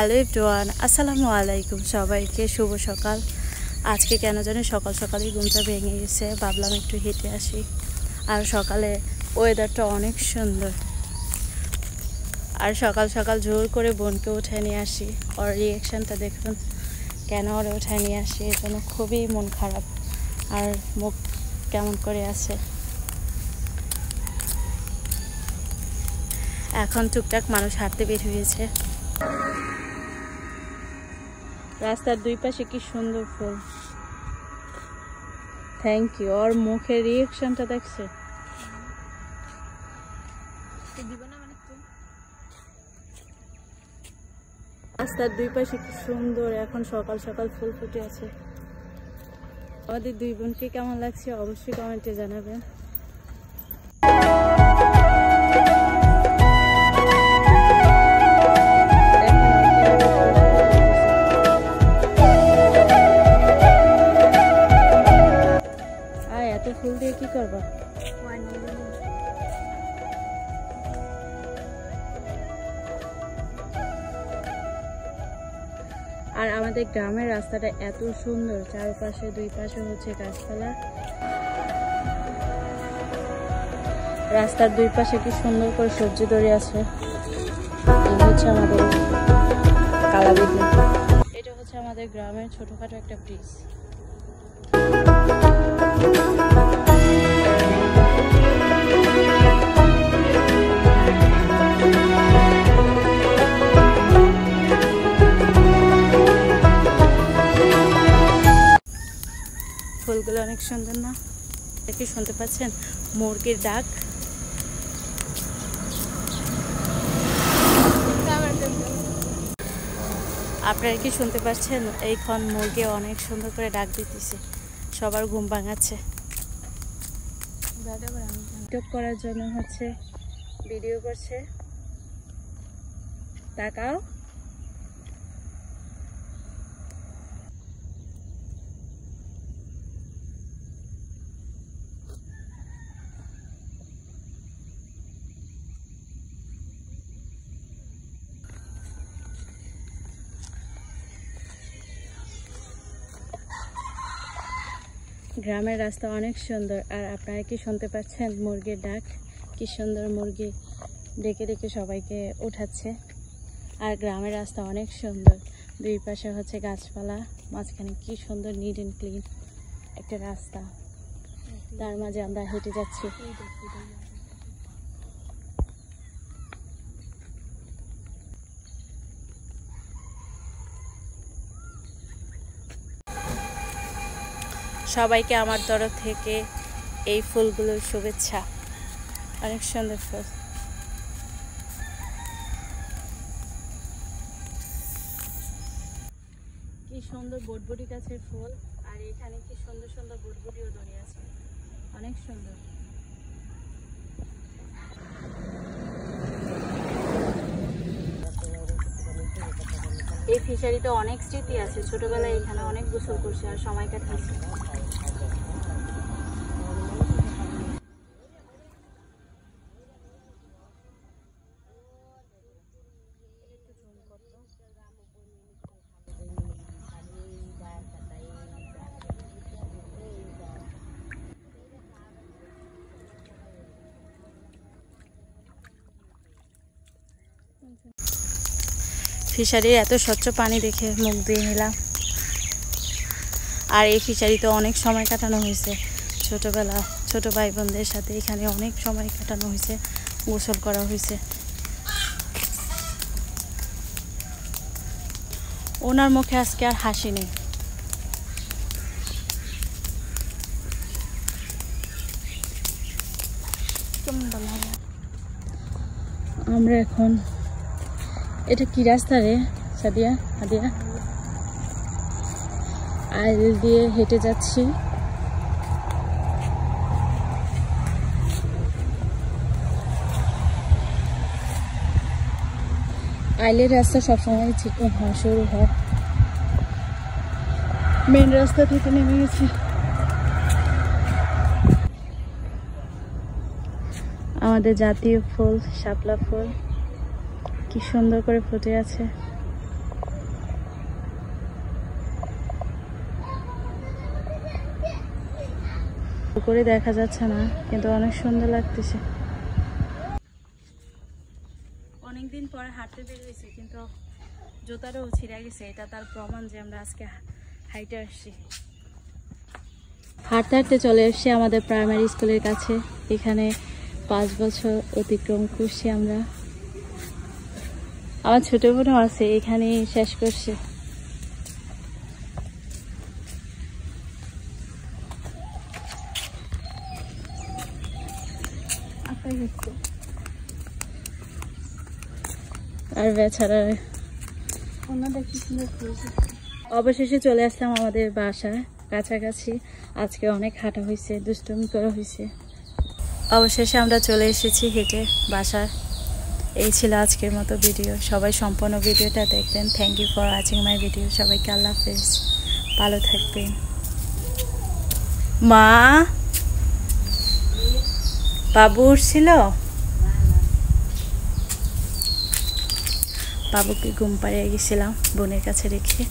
Hello everyone, আসসালামু আলাইকুম। সবাইকে শুভ সকাল। আজকে কেন জানি সকাল সকালই ঘুমটা ভেঙে গেছে, ভাবলাম একটু হেঁটে আসি। আর সকালে ওয়েদারটা অনেক সুন্দর। আর সকাল সকাল জোর করে বোনকে উঠায় নিয়ে আসি। ওর রিয়াকশানটা দেখুন, কেন ওরা উঠায় নিয়ে আসি, এই জন্য খুবই মন খারাপ আর মুখ কেমন করে আছে। এখন টুকটাক মানুষ হাঁটতে বের হয়েছে। রাস্তার দুই পাশে কি সুন্দর ফুল। Thank you. ওর মুখের রিয়াকশনটা দেখছে। রাস্তার দুই পাশে কি সুন্দর, এখন সকাল সকাল ফুল ফুটে আছে। আমাদের দুই বোনকে কেমন লাগছে অবশ্যই কমেন্টে জানাবেন। এত ফুল দিয়ে কি করবা? আর আমাদের গ্রামের রাস্তাটা এত সুন্দর, চারপাশে দুই পাশে হচ্ছে গাছপালা। রাস্তার দুই পাশে কি সুন্দর করে সবজি ধরে আছে। এই হচ্ছে আমাদের কালাবিঘ্ন। এটা হচ্ছে আমাদের গ্রামের ছোটখাটো একটা ব্রিজ। ফুলগুলো অনেক সুন্দর না? কি শুনতে পাচ্ছেন মুরগির ডাক? আপনারা কি শুনতে পাচ্ছেন? এইখন মুরগি অনেক সুন্দর করে ডাক দিতেছে, সবার ঘুম ভাঙাচ্ছে। টিকটক করার জন্য হচ্ছে ভিডিও করছে। তাকাও। গ্রামের রাস্তা অনেক সুন্দর। আর আপনারা কি শুনতে পাচ্ছেন মুরগির ডাক? কি সুন্দর মুরগি ডেকে ডেকে সবাইকে উঠাচ্ছে। আর গ্রামের রাস্তা অনেক সুন্দর, দুই পাশে হচ্ছে গাছপালা, মাঝখানে কি সুন্দর নিট অ্যান্ড ক্লিন একটা রাস্তা, তার মাঝে আমরা হেঁটে যাচ্ছি। সবাইকে আমার তরফ থেকে এই ফুলগুলোর শুভেচ্ছা। অনেক সুন্দর ফুল। কি সুন্দর বটবটি গাছের ফুল। আর এখানে কি সুন্দর সুন্দর বটবটিও ধরে আছে, অনেক সুন্দর। এই ফিশারিতে অনেক স্মৃতি আছে, ছোটবেলায় এখানে অনেক গোসল করছে আর সময় কাটাচ্ছে। ফিশারির এত স্বচ্ছ পানি দেখে মুখ দিয়ে নিলাম। আর এই ফিশারিতে অনেক সময় কাটানো হয়েছে ছোটবেলা, ছোট ভাই বোনদের সাথে এখানে অনেক সময় কাটানো হয়েছে, গোসল করা হয়েছে। ওনার মুখে আজকে আর হাসি নেই। আমরা এখন, এটা কি রাস্তা রে সাদিয়া, হাদিয়া? আইল দিয়ে হেঁটে যাচ্ছি। আইলের রাস্তা সবসময় চিকন হয়, সরু হয়। মেন রাস্তা থেকে নেমে গেছি। আমাদের জাতীয় ফুল শাপলা ফুল কি সুন্দর করে ফুটে আছে। করে দেখা যাচ্ছে না, কিন্তু অনেক সুন্দর লাগতেছে। অনেকদিন পরে হাঁটতে বের হয়েছে, কিন্তু জুতাটাও ছিঁড়ে গেছে। এটা তার প্রমাণ যে আমরা আজকে হাইটে আসছি। হাঁটতে হাঁটতে চলে এসছি আমাদের প্রাইমারি স্কুলের কাছে। এখানে 5 বছর অতিক্রম করছি আমরা। আমার ছোট বোনও আছে, এখানে শেষ করছে। আর বেচারা অবশেষে চলে আসলাম আমাদের বাসায় কাছাকাছি। আজকে অনেক হাঁটা হয়েছে, দুষ্টুমি করা হয়েছে। অবশেষে আমরা চলে এসেছি হেঁটে বাসায়। এই ছিল আজকের মতো ভিডিও। সবাই সম্পূর্ণ ভিডিওটা দেখবেন। Thank you for watching my video. সবাইকে আল্লাহ হাফেজ, ভালো থাকবেন। মা, বাবু উঠছিল? বাবুকে ঘুম পাড়িয়ে গেছিলাম বোনের কাছে রেখে।